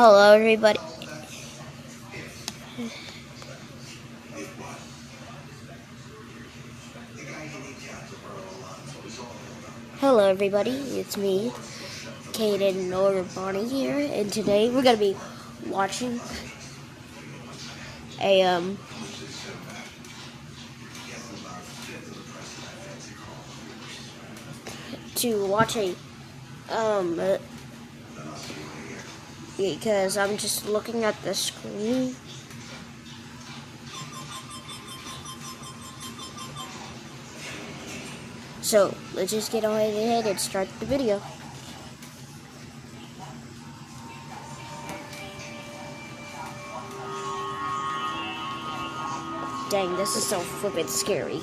Hello, everybody. Hello, everybody. It's me, Kayden or Bonnie here, and today we're gonna be watching a because I'm just looking at the screen. So let's just get ahead and start the video. Dang, this is so flippin' scary.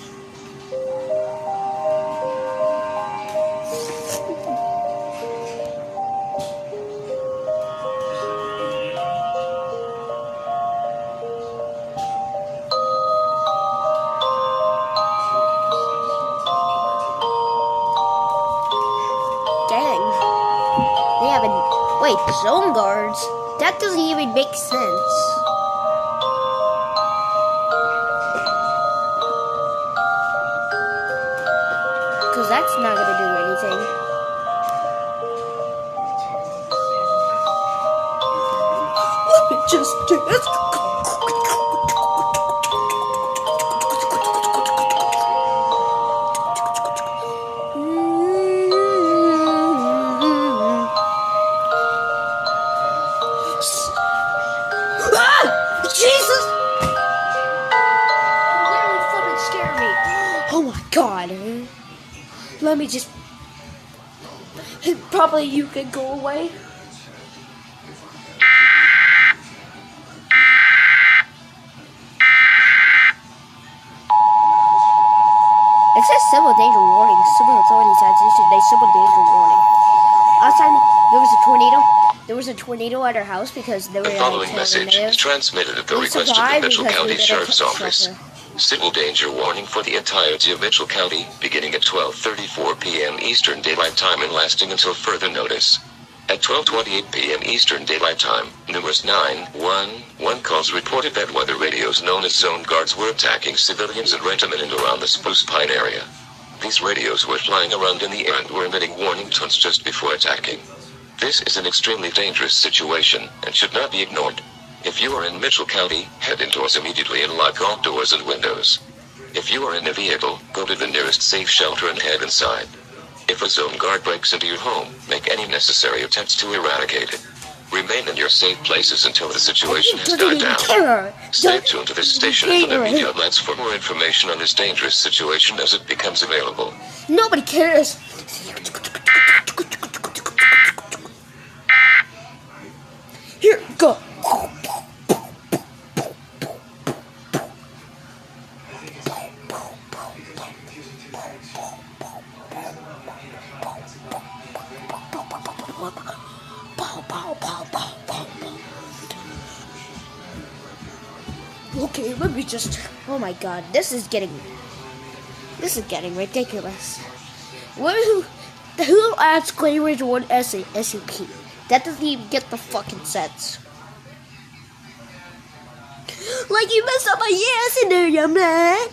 Wait, zone guards? That doesn't even make sense. Because that's not going to do anything. Let me just do this. Jesus! You literally flipping scared me. Oh my god. Let me just... Probably you could go away. It says civil danger warning. Civil authorities have issued a civil danger warning. Last time there was a tornado. There was a tornado at our house because there were the following message is transmitted at the request of the Mitchell County Sheriff's Office. Civil danger warning for the entirety of Mitchell County, beginning at 12:34 p.m. Eastern Daylight Time and lasting until further notice. At 12:28 p.m. Eastern Daylight Time, numerous 911 calls reported that weather radios known as zone guards were attacking civilians in Renton and around the Spruce Pine area. These radios were flying around in the air and were emitting warning tones just before attacking. This is an extremely dangerous situation and should not be ignored. If you are in Mitchell County, head indoors immediately and lock all doors and windows. If you are in a vehicle, go to the nearest safe shelter and head inside. If a zone guard breaks into your home, make any necessary attempts to eradicate it. Remain in your safe places until the situation has died down. Stay tuned to this station and the media outlets for more information on this dangerous situation as it becomes available. Nobody cares. Here, go. Okay, let me just... Oh my god, this is getting ridiculous. Who adds clayranger143 SUP? That doesn't even get the fucking sense. Like you messed up my EAS Scenario, man.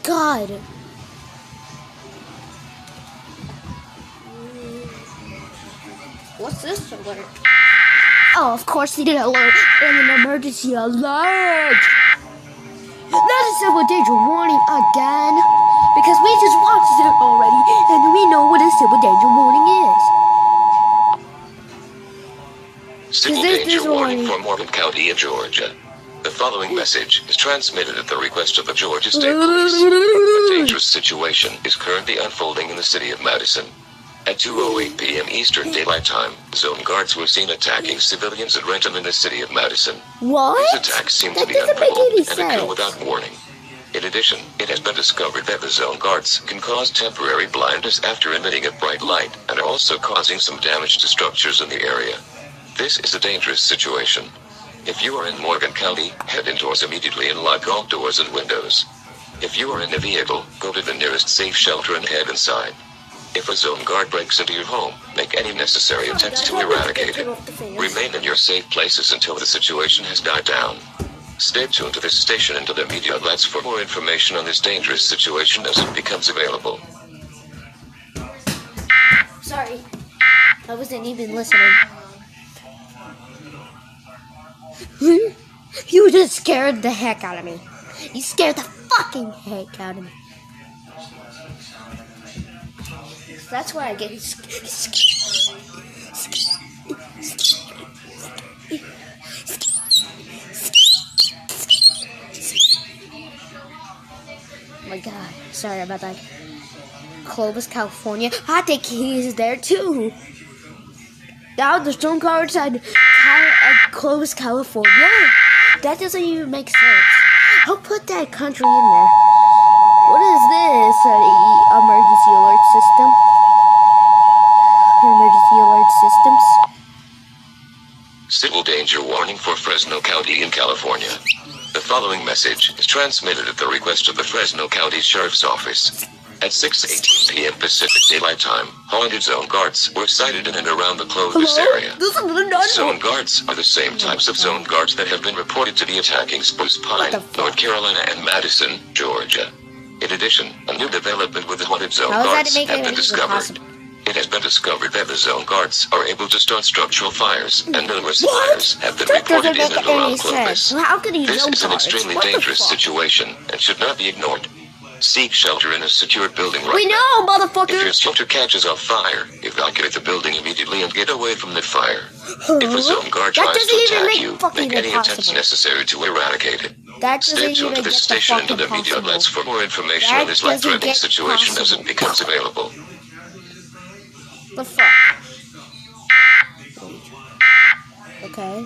God. What's this alert? Oh, of course they did alert. An emergency alert. That is civil danger warning again. Because we just watched it already, and we know what a civil danger warning is. Civil danger warning for Morgan County in Georgia. The following message is transmitted at the request of the Georgia State Police. A dangerous situation is currently unfolding in the city of Madison. At 2:08 p.m. Eastern Daylight Time, zone guards were seen attacking civilians at Renton in the city of Madison. What? These attacks seem to be unprovoked and occur without warning. In addition, it has been discovered that the zone guards can cause temporary blindness after emitting a bright light and are also causing some damage to structures in the area. This is a dangerous situation. If you are in Morgan County, head indoors immediately and lock all doors and windows. If you are in a vehicle, go to the nearest safe shelter and head inside. If a zone guard breaks into your home, make any necessary attempts to eradicate it. Remain in your safe places until the situation has died down. Stay tuned to this station and to the media outlets for more information on this dangerous situation as it becomes available. Sorry, I wasn't even listening. You just scared the heck out of me. You scared the fucking heck out of me. That's why I get scared. Oh my god, sorry about that. Clovis, California. I think he is there too. Now the stone guards at Clovis, California. That doesn't even make sense. I'll put that country in there. What is this? Emergency alert system. Emergency alert systems. Civil danger warning for Fresno County in California. The following message is transmitted at the request of the Fresno County Sheriff's Office. At 6:18 p.m. Pacific Daylight Time, haunted zone guards were sighted in and around the Clovis area. Zone guards are the same types of zone guards that have been reported to be attacking Spruce Pine, North Carolina, and Madison, Georgia. In addition, a new development with the haunted zone guards have been discovered. It has been discovered that the zone guards are able to start structural fires, and numerous fires have been reported in and around Clovis. This is an extremely dangerous situation and should not be ignored. Seek shelter in a secure building right now. We know, motherfucker! If your shelter catches on fire, evacuate the building immediately and get away from the fire. If a zone guard tries to attack you, make any attempts necessary to eradicate it. Stay tuned to this station and to the media outlets for more information on this life-threatening situation as it becomes available. The fuck? Okay.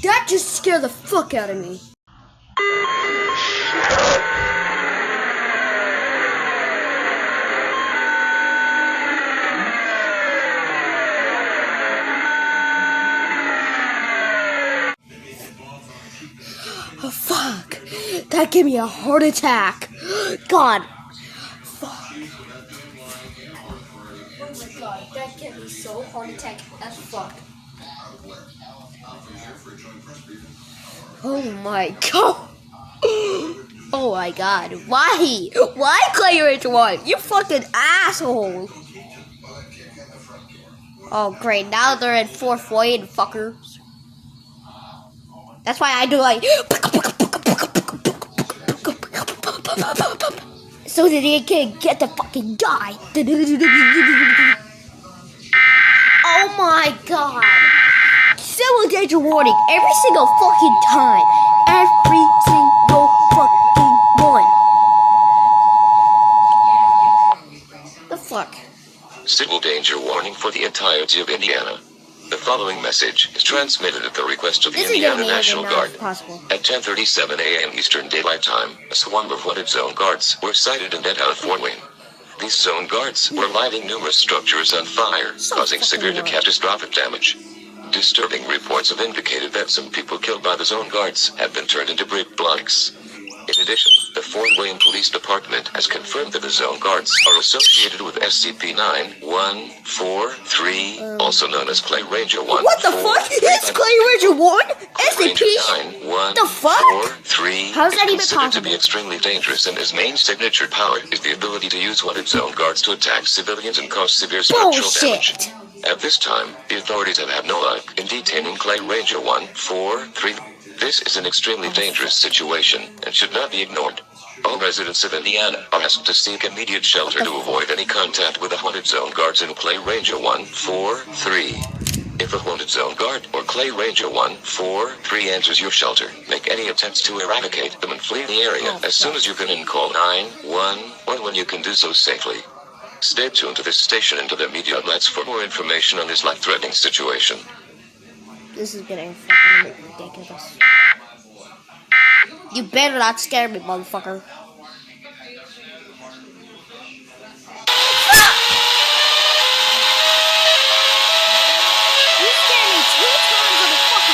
That just scared the fuck out of me. Oh fuck. That gave me a heart attack. God. Fuck. Oh my god, that gave me so heart attack as fuck. Oh my god. Oh my god. Why? Why klayranger1? You fucking asshole. Oh great, now they're in fourth wave, fuckers. That's why I do like so that they can get the fucking die. Oh my god. Civil danger warning every single fucking time. Every single fucking one. The fuck? Civil danger warning for the entirety of Indiana. The following message is transmitted at the request of the Indiana National Guard. At 10:37 a.m. Eastern Daylight Time, a swarm of haunted zone guards were sighted in Dead Out Fort Wayne. These zone guards were lighting numerous structures on fire, causing severe to catastrophic damage. Disturbing reports have indicated that some people killed by the zone guards have been turned into brick blocks. In addition, the Fort Wayne Police Department has confirmed that the zone guards are associated with SCP-9143, also known as klayranger143. What the fuck? It's klayranger1? SCP? The fuck? How's that even considered to possible? be extremely dangerous, and his main signature power is the ability to use haunted zone guards to attack civilians and cause severe structural damage. Bullshit. At this time, the authorities have had no luck in detaining klayranger143. This is an extremely dangerous situation and should not be ignored. All residents of Indiana are asked to seek immediate shelter to avoid any contact with the haunted zone guards in klayranger143. If a haunted zone guard or klayranger143 enters your shelter, make any attempts to eradicate them and flee the area as soon as you can and call 911 when you can do so safely. Stay tuned to this station and to the media outlets for more information on this life-threatening situation. This is getting fucking ridiculous. You better not scare me, motherfucker. You scared me 2 times on the fucking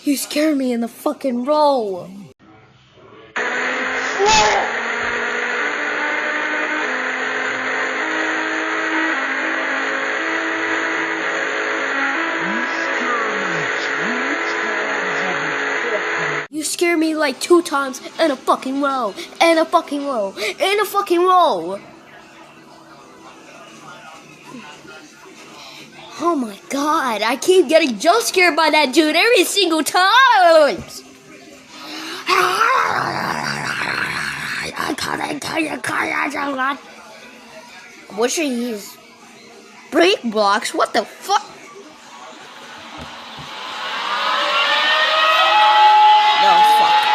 You scared me in the fucking roll. You scared me like 2 times in a fucking row. In a fucking row. In a fucking row. Oh my god, I keep getting jump scared by that dude every single time. What should he use? Break blocks? What the fuck? No, fuck.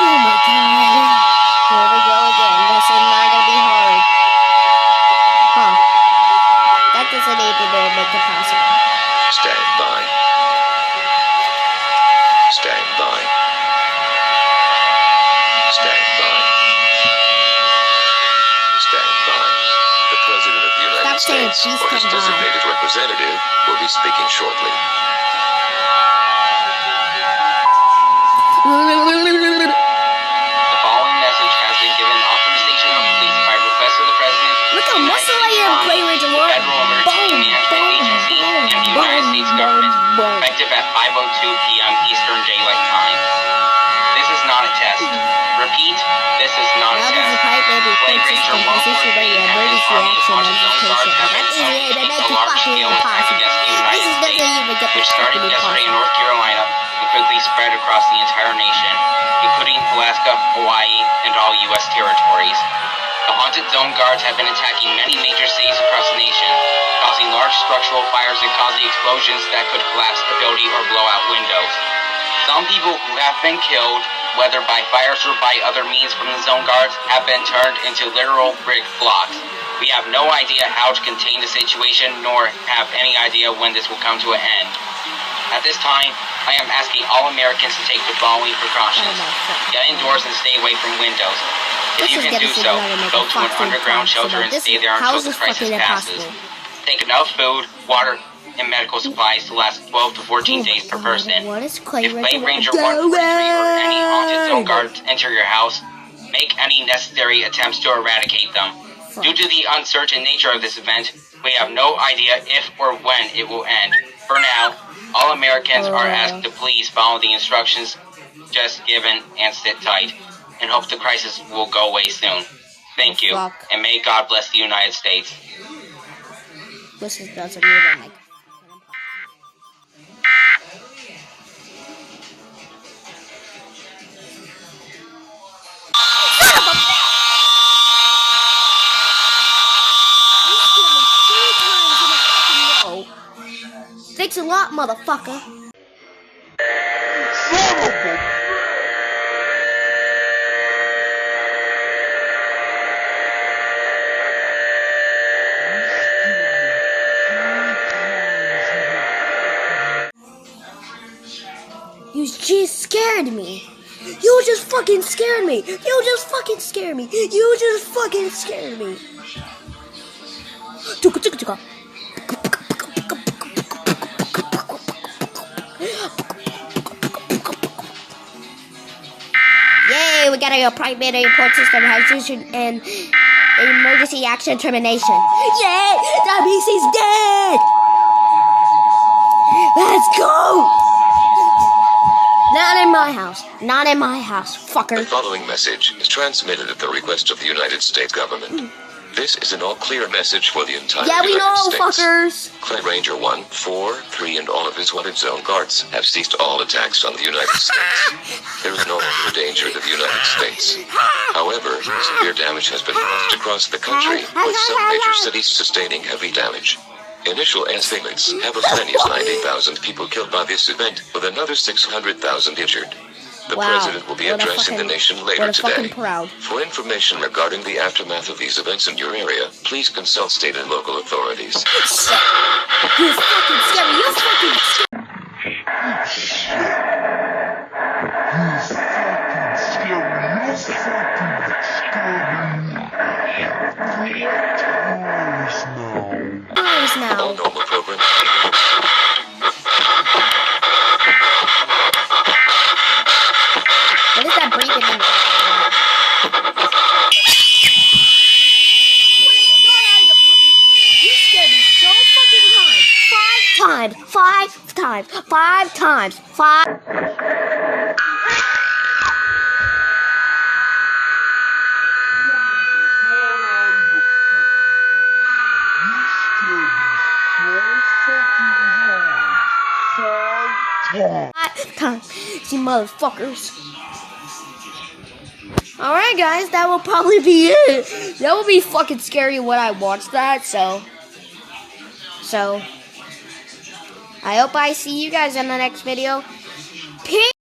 Oh my god. Here we go again. This is not gonna be hard. Huh. That doesn't even make it possible. Stand by. Stand by. Stand by. Stand by. The President of the United States or his designated representative will be speaking shortly. The following message has been given off from the station of police by request of the President. Look how muscle I am, clayranger143. Federal Emergency Management Agency and the United States government, effective at 5:02 p.m. Eastern Daylight Time. This is not a test. Repeat, this is not a Now this is test. pipe baby Clayranger143 and his army of haunted zone guards have been summoned against a large-scale attack against the United States, which started yesterday in North Carolina and quickly spread across the entire nation, including Alaska, Hawaii, and all U.S. territories. The haunted zone guards have been attacking many major cities across the nation, causing large structural fires and causing explosions that could collapse a building or blow out windows. Some people who have been killed, whether by fires or by other means from the zone guards, have been turned into literal brick blocks. We have no idea how to contain the situation, nor have any idea when this will come to an end. At this time, I am asking all Americans to take the following precautions. Get indoors and stay away from windows. If you can do so, go to an underground shelter and stay there until the crisis passes. Take enough food, water, and medical supplies to last 12 to 14 days per person. If Clayranger143 or any haunted zone guards enter your house, make any necessary attempts to eradicate them. Due to the uncertain nature of this event, we have no idea if or when it will end. For now, all Americans are asked to please follow the instructions just given and sit tight, and hope the crisis will go away soon. Thank you, and may God bless the United States. This is that's a weird one, Thanks a lot, motherfucker. You just scared me. You just fucking scared me. You just fucking scared me. You just fucking scared me. Yay, we got a private report system hydration and emergency action termination. Yay, that means he's dead. Let's go. Not in my house. Not in my house, fucker. The following message is transmitted at the request of the United States government. This is an all-clear message for the entire United States. Fuckers. Clayranger143 and all of his wanted zone guards have ceased all attacks on the United States. There is no longer danger to the United States. However, severe damage has been caused across the country, with some major cities sustaining heavy damage. Initial estimates have as many as 90,000 people killed by this event, with another 600,000 injured. The President will be addressing the nation later today. For information regarding the aftermath of these events in your area, please consult state and local authorities. You fucking scary. You fucking scary. You fucking scary. Nice now. All normal programs. What is that breathing in? You scared me so fucking times. 5 times. You motherfuckers. Alright guys, that will probably be it. That will be fucking scary when I watch that, so I hope I see you guys in the next video. Peace.